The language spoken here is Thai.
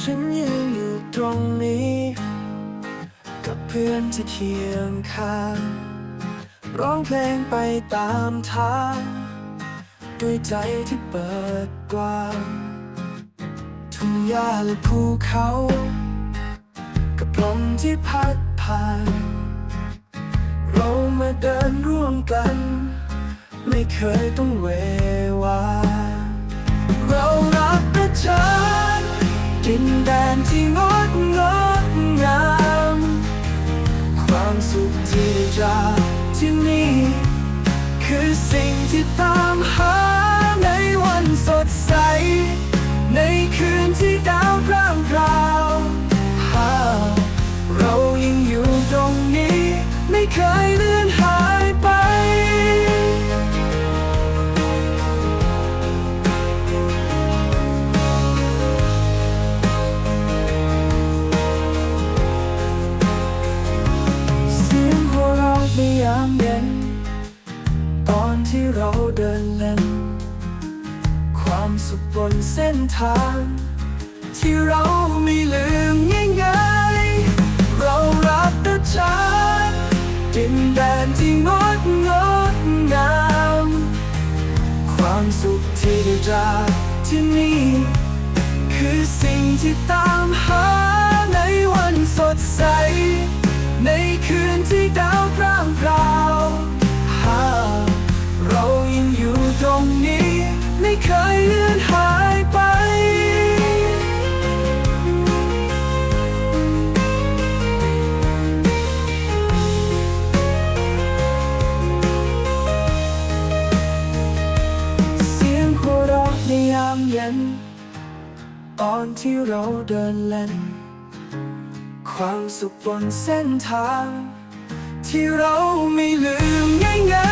ฉันยืนอยู่ตรงนี้กับเพื่อนที่เคียงข้างร้องเพลงไปตามทางด้วยใจที่เปิดกว้างทุ่งหญ้าและภูเขากับลมที่พัดผ่านเรามาเดินร่วมกันไม่เคยต้องเววาเรารักประชาดินแดนที่งดงามความสุขที่ได้จากที่นี่คือสิ่งที่ตามหาในวันสดใสในคืนที่ดาวพร่างพราวเรายังอยู่ตรงนี้ไม่เคยเลือนหายไปเสียงหัวเราะในยามเย็นตอนที่เราเดินเล่นความสุขบนเส้นทางที่เราไม่ลืมง่ายๆเรารักประชาดินแดนที่งดงามความสุขที่ได้จากที่นี่คือสิ่งที่ตามหาในวันสดใสในคืนที่ดาวพร่างพราวเรายังอยู่ตรงนี้ไม่เคยเลือนหายไปเสียงหัวเราะในยามเย็นตอนที่เราเดินเล่นความสุขบนเส้นทางที่เราไม่ลืมง่าย